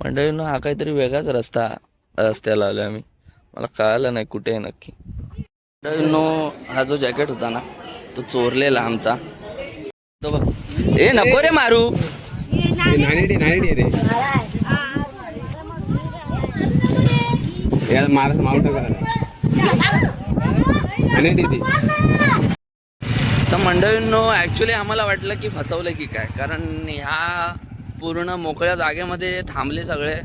मंडळींनो हा काहीतरी वेगळाच रस्त्याला आलो आम्ही. मला कळालं नाही कुठे आहे नक्की. मंडळींनो हा जो जॅकेट होता ना तो चोरलेला आमचा. तो बघ. ए नको रे मारू. तर मंडळींनो ॲक्च्युली आम्हाला वाटलं की फसवलं की काय, कारण ह्या पूर्ण मोकळ्या जागेमध्ये थांबले सगळे.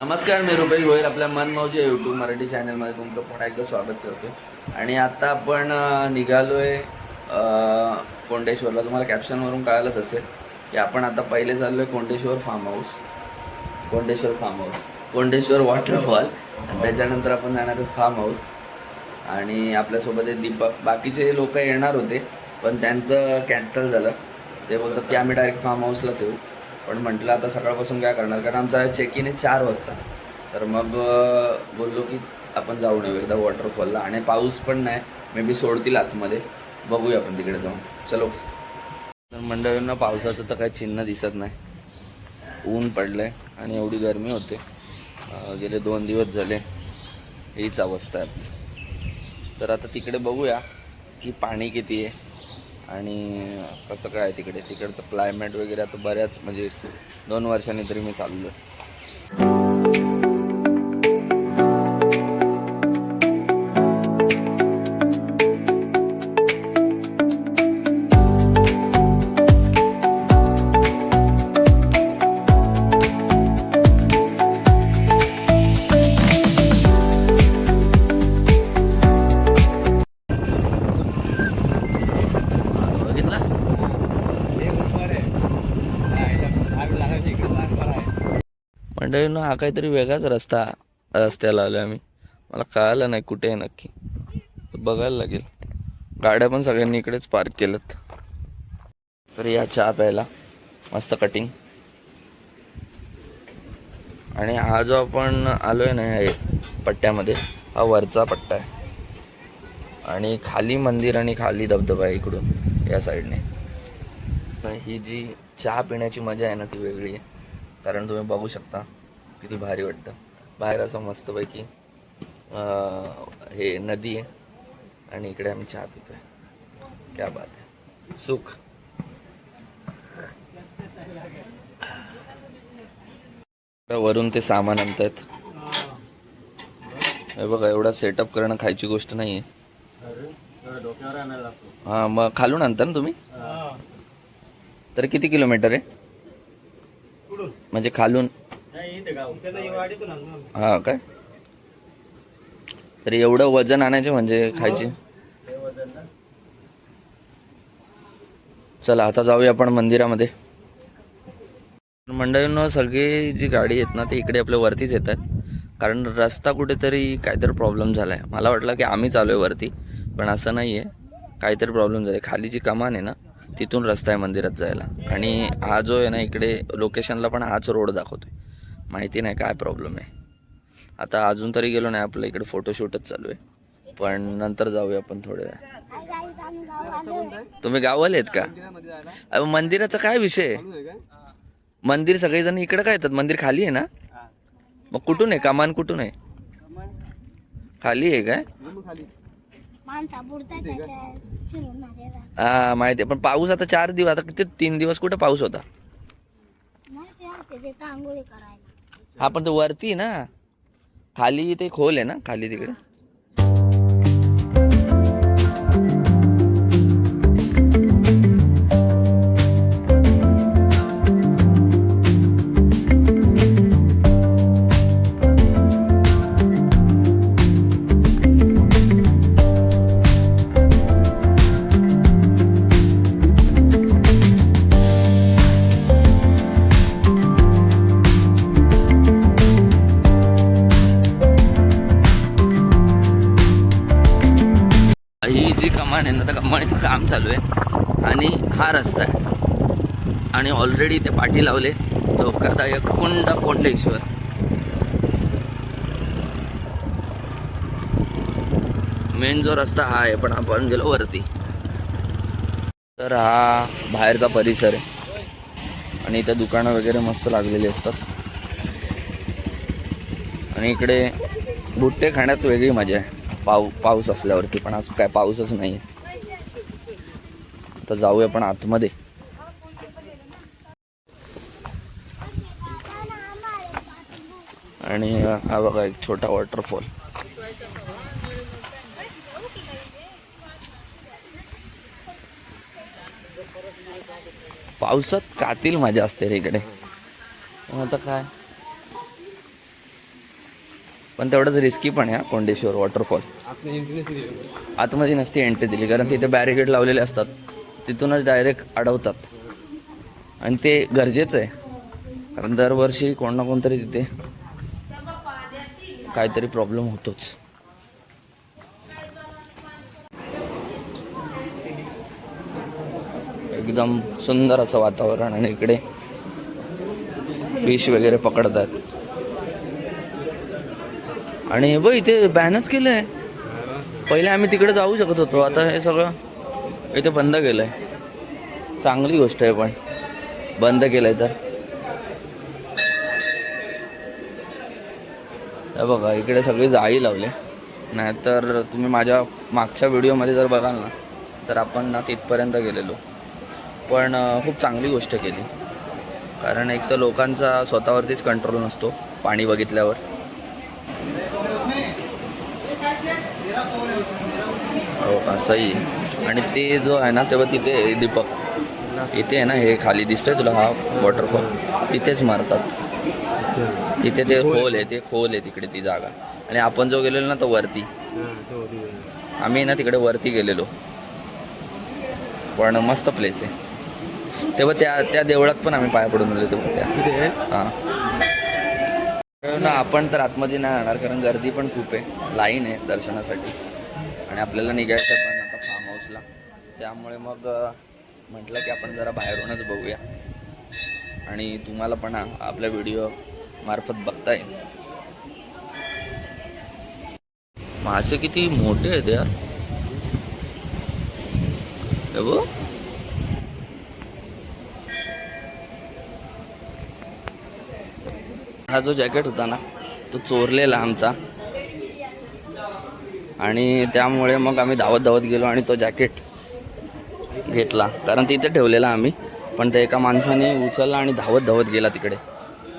नमस्कार, मी रुपेश भोईर आपल्या मनमौजी यूट्यूब मराठी चॅनलमध्ये तुमचं पुन्हा एकदा स्वागत करतो. आणि आता आपण निघालोय कोंडेश्वरला. तुम्हाला कॅप्शनवरून कळालंच असेल की आपण आता पहिले चाललोय Kondeshwar farm house, Kondeshwar waterfall, आणि त्याच्यानंतर आपण जाणार आहोत फार्म हाऊस. आणि आपल्यासोबत दीपक, बाकीचे लोक येणार होते पण त्यांचं कॅन्सल झालं. ते बोलतात की आम्ही डायरेक्ट फार्म हाऊसलाच येऊ. पण म्हटलं आता सकाळपासून काय करणार, कारण आमचा चेक इन आहे 4 वाजता. तर मग बोललो की आपण जाऊन येऊ एकदा वॉटरफॉलला. आणि पाऊस पण नाही, मे बी सोडतील आतमध्ये, बघूया आपण तिकडे जाऊन. चलो. तर मंडळींना पावसाचं तर काही चिन्ह दिसत नाही. ऊन पडलं आहे आणि एवढी गरमी होते. गेले 2 दिवस झाले हीच अवस्था आहे आपली. तर आता तिकडे बघूया की पाणी किती आहे आणि कसं काय तिकडचं क्लायमेट वगैरे. आता बऱ्याच म्हणजे 2 वर्षांनी तरी मी चाललो. मंडळींनो हा काहीतरी वेगळाच रस्त्याला आलो आम्ही. मला कळालं नाही कुठे आहे नक्की, बघायला लागेल. गाड्या पण सगळ्यांनी इकडेच पार्क केल्यात. तर या चहा प्यायला मस्त कटिंग. आणि हा जो आपण आलो आहे ना ह्या पट्ट्यामध्ये, हा वरचा पट्टा आहे. आणि खाली मंदिर आणि खाली धबधबा आहे इकडून या साईडने. तर ही जी चहा पिण्याची मजा आहे ना ती वेगळी आहे. कारण तुम्ही बघू शकता किती भारी वाटतं. बाहेर असं मस्तपैकी हे नदी आहे आणि इकडे आम्ही चहा पितोय. क्या बात आहे, सुख. वरून ते सामान आणतायत. हे बघा, एवढा सेटअप करणं खायची गोष्ट नाही आहे. हां, मग खालून आणता ना तुम्ही? तर किती किलोमीटर आहे म्हणजे खालून? हा काय, तर एवढं वजन आणायचे म्हणजे खायची. चला आता जाऊया आपण मंदिरामध्ये. मंडळींनो सगळी जी गाडी आहेत ना ते इकडे आपल्या वरतीच येतात, कारण रस्ता कुठेतरी काहीतरी प्रॉब्लेम झाला आहे. मला वाटलं की आम्ही चालू आहे वरती, पण असं नाही आहे. काहीतरी प्रॉब्लेम झाला आहे. खाली जी कमान आहे ना तिथून रस्ता आहे मंदिरात जायला. आणि हा जो आहे ना इकडे लोकेशनला पण हाच रोड दाखवतोय. माहिती नाही काय प्रॉब्लेम आहे. आता अजून तरी गेलो नाही, आपलं इकडे फोटोशूटच चालू आहे. पण नंतर जाऊया आपण थोड्या वेळ. तुम्ही गाववाले आहेत का? अरे मंदिराचा काय विषय? मंदिर सगळेजण इकडे काय येतात, मंदिर खाली आहे ना. मग कुठून आहे कमान, कुठून आहे? खाली आहे काय? हा माहिती आहे, पण पाऊस आता 4 दिवस, आता किती 3 दिवस कुठं पाऊस होता. हा पण तो वरती ना, खाली ते खोल आहे ना खाली तिकडे. ही जी कमान आहे ना, त्या कमानीचं काम चालू आहे आणि हा रस्ता आहे. आणि ऑलरेडी ते पाठी लावले धोकादायक कुंड कोंडेश्वर. मेन जो रस्ता हा आहे, पण आपण गेलो वरती. तर हा बाहेरचा परिसर आहे आणि इथे दुकानं वगैरे मस्त लागलेली असतात. आणि इकडे भुट्टे खाण्यात वेगळी मजा आहे पाऊस असल्यावरती, पण आज काय पाऊसच नाही आहे. आता जाऊया पण आतमध्ये. आणि हा बघा एक छोटा वॉटरफॉल. पावसात कातील मजा असते रे इकडे. आता काय, पण तेवढंच रिस्की पण आहे कोंडेश्वर वॉटरफॉल. आतमध्ये नसती एंट्री दिली, कारण तिथे बॅरिकेड लावलेले असतात, तिथूनच डायरेक्ट अडवतात. आणि ते गरजेचं आहे, कारण दरवर्षी कोण ना कोणतरी तिथे काहीतरी प्रॉब्लेम होतोच. एकदम सुंदर असं वातावरण. आणि इकडे फिश वगैरे पकडतात. आणि हे बघ इथे बॅनच केलं आहे. पहिले आम्ही तिकडे जाऊ शकत होतो, आता हे सगळं इथे बंद केलं आहे. चांगली गोष्ट आहे, पण बंद केलं आहे तर. हे बघा इकडे सगळे जाळी लावले, नाहीतर तुम्ही माझ्या मागच्या व्हिडिओमध्ये जर बघाल ना, तर आपण ना तिथपर्यंत गेलेलो. पण खूप चांगली गोष्ट केली, कारण एक तर लोकांचा स्वतःवरतीच कंट्रोल नसतो पाणी बघितल्यावर. हो असंही. आणि ते जो आहे ना, तेव्हा तिथे दीपक इथे आहे ना, हे खाली दिसतंय तुला हा वॉटरफॉल, तिथेच मारतात. तिथे ते खोल आहे, ते खोल आहे तिकडे ती जागा. आणि आपण जो गेलेलो ना तो वरती, आम्ही ना तिकडे वरती गेलेलो. पण मस्त प्लेस आहे. तेव्हा त्या देवळात पण आम्ही पाया पडून गेलो तेव्हा त्या. हां ना, आपण तर आतमध्ये नाही जाणार, कारण गर्दी पण खूप आहे, लाईन आहे दर्शनासाठी. आणि आपल्याला निघायचं पण आता फार्म हाऊसला, त्यामुळे मग म्हटलं की आपण जरा बाहेरूनच बघूया. आणि तुम्हाला पण आपल्या व्हिडिओ मार्फत बघता येईल. मासे किती मोठे आहेत यार. बघ हा जो जॅकेट होता ना, तो चोरलेला आमचा. आणि त्यामुळे मग आम्ही धावत धावत गेलो आणि तो जॅकेट घेतला, कारण तिथे ठेवलेला आम्ही. पण त्या एका माणसाने उचलला आणि धावत धावत गेला तिकडे.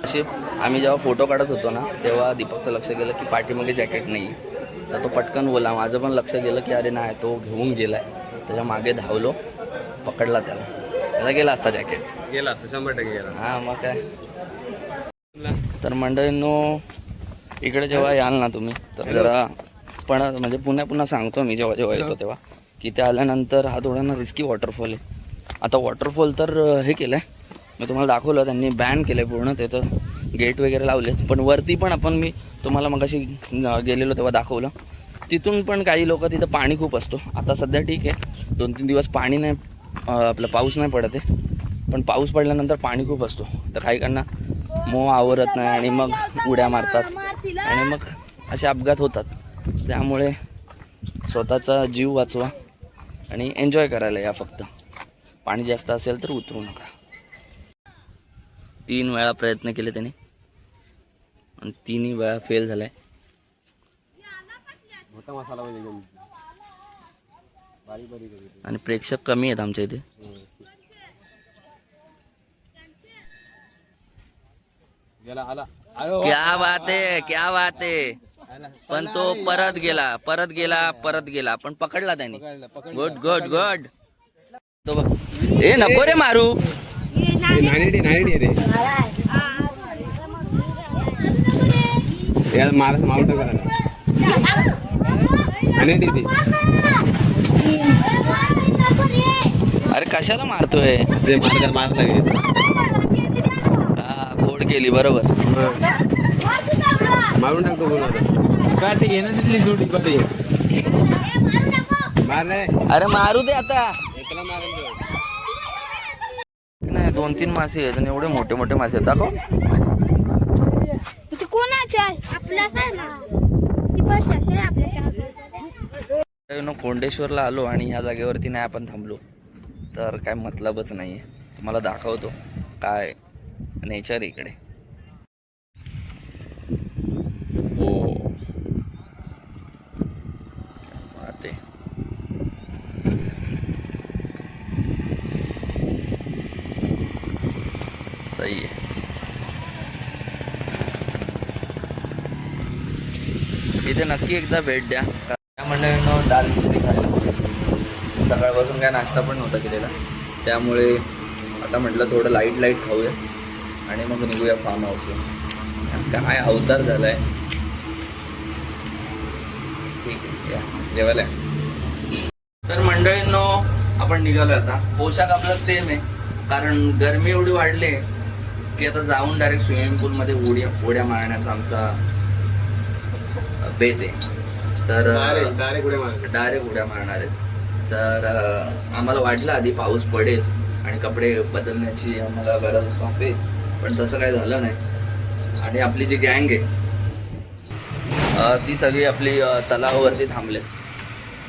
असे आम्ही जेव्हा फोटो काढत होतो ना, तेव्हा दीपकचं लक्ष गेलं की पाठीमागे जॅकेट नाही. तर तो पटकन बोला, माझं पण लक्ष गेलं की अरे नाही, तो घेऊन गेला आहे. त्याच्या मागे धावलो, पकडला त्याला गेला असता जॅकेट, गेला असता 100% गेला. हां मग काय. तर मंडळींनो, इकडे जेव्हा याल ना तुम्ही, तर जरा पण म्हणजे पुन्हा सांगतो मी जेव्हा येतो तेव्हा, की ते आल्यानंतर हा थोडा ना रिस्की वॉटरफॉल आहे. आता वॉटरफॉल तर हे केलं आहे, मी तुम्हाला दाखवलं, त्यांनी बॅन केलं आहे पूर्ण, त्याचं गेट वगैरे लावले. पण वरती पण मी तुम्हाला मगाशी गेलेलो तेव्हा दाखवलं, तिथून पण काही लोक, तिथं पाणी खूप असतो. आता सध्या ठीक आहे, 2-3 दिवस पाणी नाही, आपलं पाऊस नाही पडत आहे. पण पाऊस पडल्यानंतर पाणी खूप असतो, तर काही काहींना मोह आवरत नाही आणि मग उड्या मारतात आणि मग असे अपघात होतात. त्यामुळे स्वतःचा जीव वाचवा आणि एन्जॉय करायला या. फक्त पाणी जास्त असेल तर उतरू नका. 3 वेळा प्रयत्न केले त्याने आणि 3ही वेळा फेल झालाय. मोठा मसाला आणि प्रेक्षक कमी आहेत आमच्या इथे. क्या बात आहे, क्या बात आहे. पण तो परत गेला पण पकडला त्याने. Good good good. तो बघ, ए नको रे मारू. अरे कशाला मारतोय. फोड केली बरोबर. मारून टाकतो काय ते घेणं तिथली जोडी पाठी मारले. अरे मारू दे आता. एकला मारून नाही 2-3 मासे आहेत आणि एवढे मोठे मोठे मासे आहेत. दाखव. कोणाचं आहे? आपलाच आहे ना. ती बस आहे आपल्या. कोंडेश्वरला आलो आणि ह्या जागेवरती नाही आपण थांबलो तर काय मतलबच नाही आहे. तुम्हाला दाखवतो काय नेचर इकडे. हो ते सही आहे. इथे नक्की एकदा भेट द्या. त्या मंडळीनं दाल खिचडी खायला सकाळपासून काय नाश्ता पण नव्हता केलेला, त्यामुळे आता म्हटलं थोडं लाईट खाऊया आणि मग निघूया फार्म हाऊसला. काय अवतार झालाय. ठीक आहे, या जेवायला. तर मंडळींनो आपण निघालो. आता पोशाख आपला सेम आहे कारण गरमी एवढी वाढली की आता जाऊन डायरेक्ट स्विमिंग पूलमध्ये उड्या मारण्याचा आमचा बेत आहे. तर डायरेक्ट उड्या मारणार आहेत. तर आम्हाला वाटलं आधी पाऊस पडेल आणि कपडे बदलण्याची आम्हाला गरज असेल, पण तसं काही झालं नाही. आणि आपली जी गँग आहे ती सगळी आपली तलावावरती थांबले.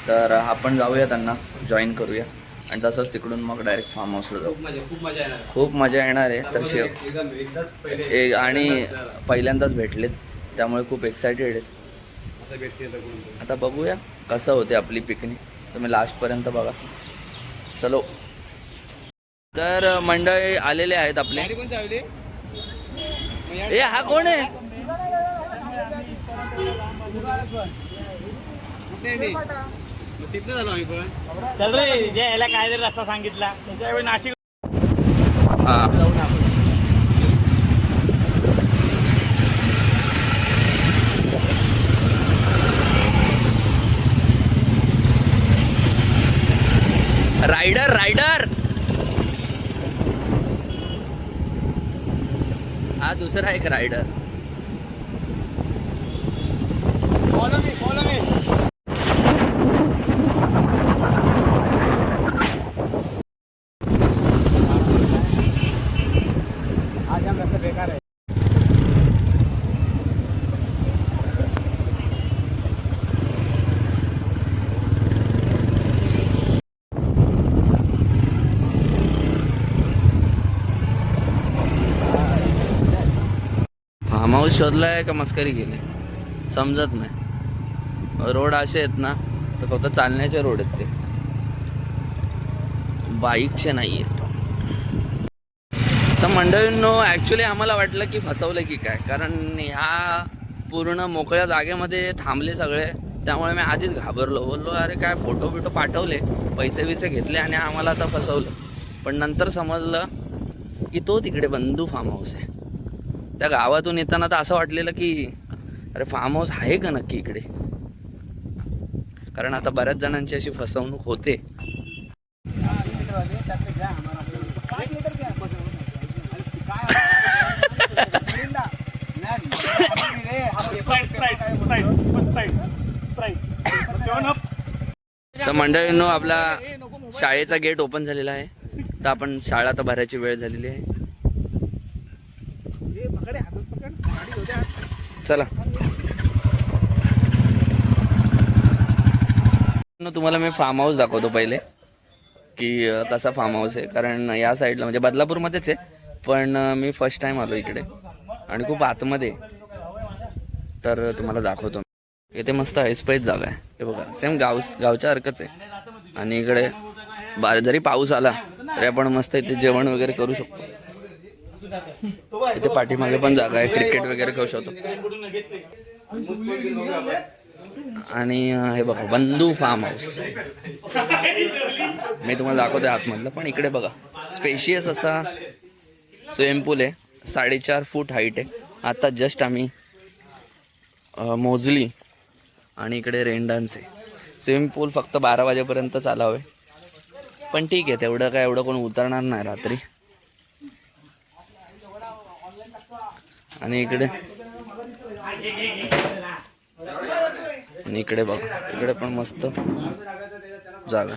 तर आपण जाऊया, त्यांना जॉईन करूया आणि तसंच तिकडून मग डायरेक्ट फार्म हाऊसला जाऊ. खूप मजा येणार आहे. तर आणि पहिल्यांदाच भेटलेत त्यामुळे खूप एक्सायटेड आहेत. आता बघूया कसं होते आपली पिकनिक. तुम्ही लास्टपर्यंत बघा. चलो. तर मंडळी आलेले आहेत आपले. ए हा कोण आहे? चल रे, जे याला काय जर रस्ता सांगितला त्याच्यावेळी नाशिक. हा रायडर हा दुसरा एक रायडर. Follow me. आज हम रस्ता बेकार है. फार्म हाऊस शोधलाय का मस्करी केली समजत नाही. रोड असे आहेत ना तर फक्त चालण्याचे रोड आहेत, ते बाईकचे नाही आहेत. तर मंडळींनो ॲक्च्युली आम्हाला वाटलं की फसवलं की काय, कारण ह्या पूर्ण मोकळ्या जागेमध्ये थांबले सगळे. त्यामुळे मी आधीच घाबरलो. बोललो अरे काय फोटो बिटो पाठवले, पैसे घेतले आणि आम्हाला आता फसवलं. पण नंतर समजलं की तो तिकडे बंधू फार्म हाऊस आहे. त्या गावातून येताना तर असं वाटलेलं की अरे फार्म हाऊस आहे का नक्की इकडे, कारण आता बऱ्याच जणांची अशी फसवणूक होते. तर मंडळींनो आपला शाळेचा गेट ओपन झालेला आहे. तर आपण शाळा तर भरायची वेळ झालेली आहे. चला तुम्हाला मी फार्म हाऊस दाखवतो पहिले की कसा फार्म हाऊस आहे. कारण या साईडला म्हणजे बदलापूरमध्येच आहे, पण मी फर्स्ट टाइम आलो इकडे आणि खूप आतमध्ये. तर तुम्हाला दाखवतो. इथे मस्त ऐसपैस जागा आहे. हे बघा सेम गावच्या सारखंच आहे. आणि इकडे जरी पाऊस आला तरी आपण मस्त इथे जेवण वगैरे करू शकतो. इथे पाठीमागे पण जागा आहे, क्रिकेट वगैरे खेळू शकतो. आणि हे बघा बंधू फार्म हाऊस मी तुम्हाला दाखवते आतमधलं. पण इकडे बघा स्पेशियस असा स्विमिंग पूल आहे. 4.5 फूट हाईट आहे. आता जस्ट आम्ही मोजली. आणि इकडे रेन डान्स आहे. स्विमिंग पूल फक्त 12 वाजेपर्यंत चालावं आहे, पण ठीक आहे तेवढं काय एवढं कोण उतरणार नाही रात्री. आणि इकडे बघा इकडे पण मस्त जागा.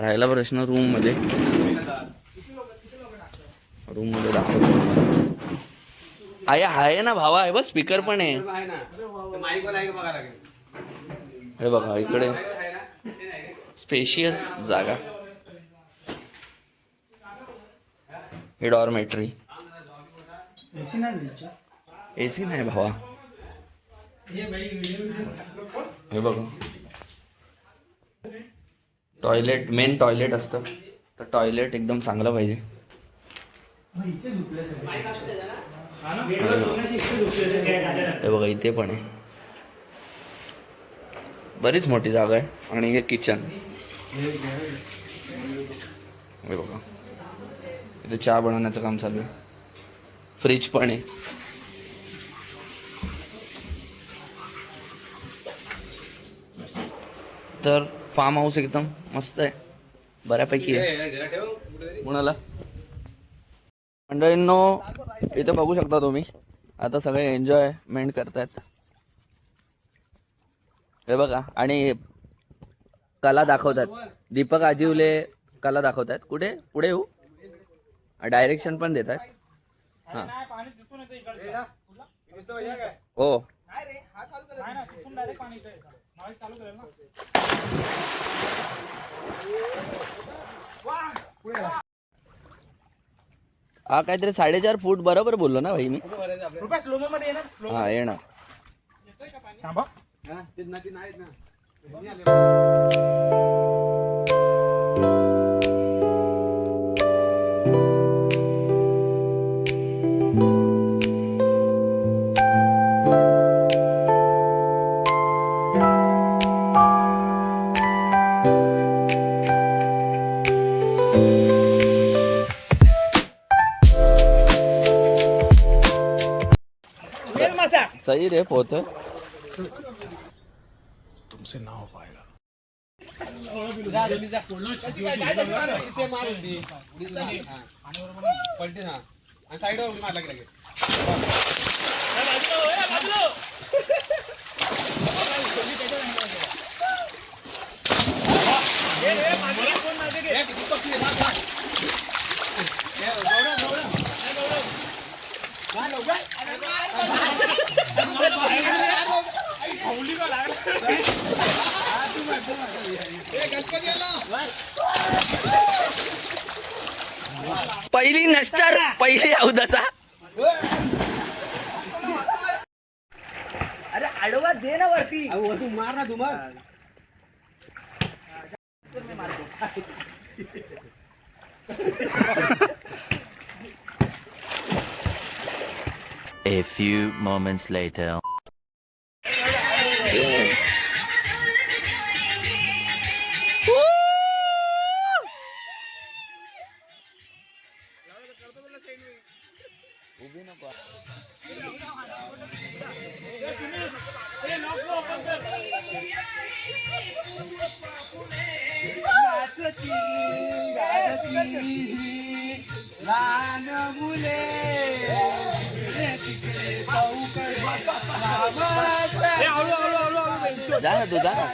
राहिला प्रश्न रूम मध्ये दाखवतो. आहे ना भावा, आहे बस स्पीकर पण आहे. हे बघा इकडे स्पेशियस जागा. हे डॉर्मेट्री. एसी नाही भावा. हे बघा टॉयलेट, मेन टॉयलेट असतं तर टॉयलेट एकदम चांगलं पाहिजे. हे बघा इथे पण आहे. बरीच मोठी जागा आहे. आणि हे किचन. हे बघा इथे चहा बनवण्याचं काम चालू आहे. फ्रीज पण आहे. तर फार्म हाऊस एकदम मस्त आहे, बऱ्यापैकी आहे. कुणाला मंडळींनो इथे बघू शकता तुम्ही, आता सगळे एन्जॉयमेंट करतायत. हे बघा आणि कला दाखवतात. दीपक आजिवले कला दाखवतात. कुठे पुढे येऊ, डायरेक्शन पण देतात. हां हो हा काहीतरी 4.5 फूट बरोबर बोललो ना भाई मी. हा येणार. सही रे पोत. तुमसे ना हो पाएगा. पहिली नष्टर, पहिली अवदसा. अरे आडवा दे ना वरती. मार ना तुम्हाला. A few moments later. जा ना तू जा ना.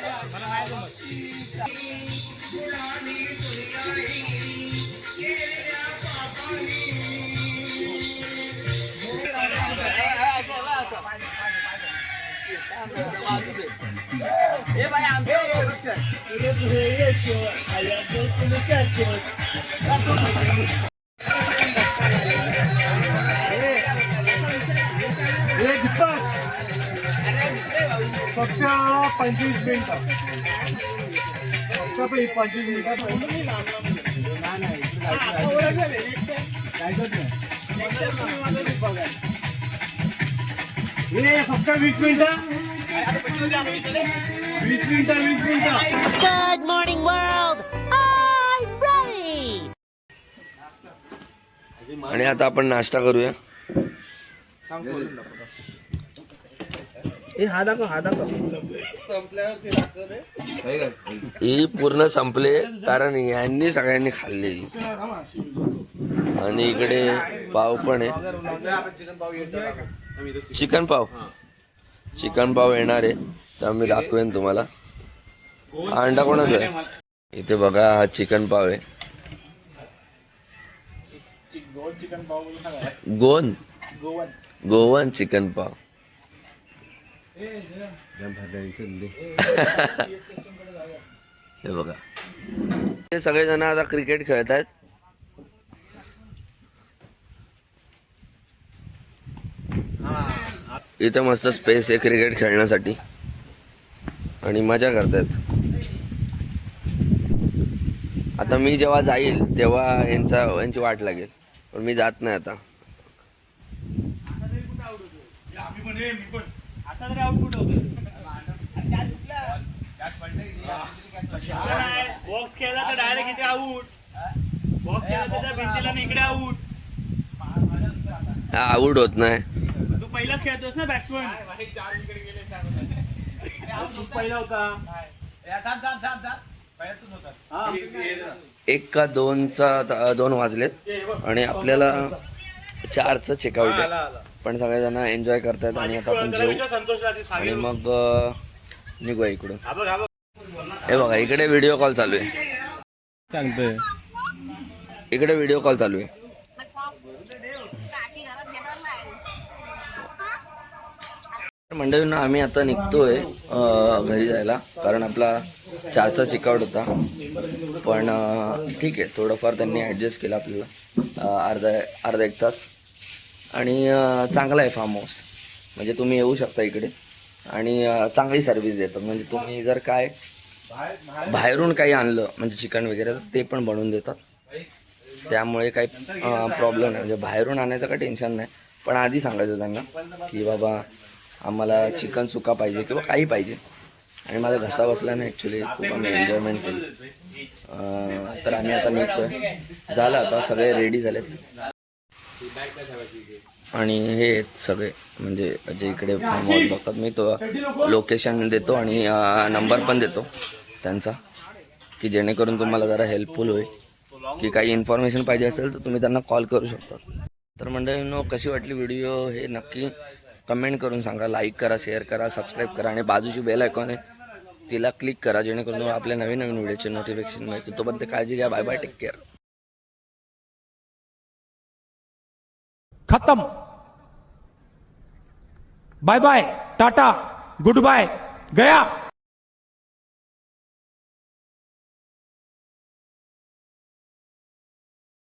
फक्त 25 मिनिटं. फक्त 25 मिनिटं. फक्त 20 मिनिटं. 20 मिनिटं. Good morning, world! I'm ready! आणि आता आपण नाश्ता करूया. ही पूर्ण संपले कारण यांनी सगळ्यांनी खाल्लेली. आणि इकडे पाव पण आहे. चिकन पाव येणार आहे तर मी दाखवेन तुम्हाला. अंडा कोणाचा आहे? इथे बघा हा चिकन पाव आहे. गोवन गोवन चिकन पाव. हे बघा ते सगळेजण आता क्रिकेट खेळत आहेत. इथे मस्त स्पेस आहे क्रिकेट खेळण्यासाठी आणि मजा करतायत. आता मी जेव्हा जाईल तेव्हा यांची वाट लागेल, पण मी जात नाही आता. असा तरी आउटपुट होतं. बॉक्स खेळला तर डायरेक्ट इथे आउट. बॉक्स खेळला तर त्या भिंतीला आणि इकडे आउट. हा आऊट होत नाही. तू पहिलाच खेळतोस ना बॅट्समन. तू पहिला होता. 1 का 2 वाजलेत आणि आपल्याला 4चं चेकआउट आहे. पण सगळेजण एन्जॉय करतात आणि आता आपण जेऊ आणि मग निघूया इकडून. हे बघा इकडे व्हिडिओ कॉल चालू आहे. सांगतोय इकडे व्हिडिओ कॉल चालू आहे. मंडळींना आम्ही आता निघतोय घरी जायला, कारण आपला 4चा चेकआउट होता. पण ठीक आहे, थोडंफार त्यांनी ॲडजस्ट केलं आपल्याला अर्धा 1 तास. आणि चांगला आहे फार्म हाऊस, म्हणजे तुम्ही येऊ शकता इकडे आणि चांगली सर्व्हिस देतात. म्हणजे तुम्ही जर काय बाहेरून काही आणलं म्हणजे चिकन वगैरे तर ते पण बनवून देतात. त्यामुळे काही प्रॉब्लेम नाही, म्हणजे बाहेरून आणायचं काही टेन्शन नाही. पण आधी सांगायचं त्यांना की बाबा आम्हाला चिकन सुका पाहिजे किंवा काही पाहिजे. आणि माझा घसा बसला नाही ॲक्च्युली, खूप आम्ही एन्जॉयमेंट केली. तर आम्ही आता निघतोय. झालं आता सगळे रेडी झालेत आणि हे आहेत सगळे, म्हणजे जे इकडे फार्म हाऊस बघतात. मी तो लोकेशन देतो आणि नंबर पण देतो त्यांचा, की जेणेकरून तुम्हाला जरा हेल्पफुल होईल. की काही इन्फॉर्मेशन पाहिजे असेल तर तुम्ही त्यांना कॉल करू शकता. तर मंडळींनो, कशी वाटली व्हिडिओ हे नक्की कमेंट करून सांगा. लाईक करा, शेअर करा, सबस्क्राईब करा आणि बाजूची बेल आयकॉन आहे तिला क्लिक करा, जेणेकरून आपल्या नवीन व्हिडिओचे नोटिफिकेशन मिळते. तोपर्यंत काळजी घ्या. Bye bye, take care. खत्म. Bye bye, tata, good bye, गया.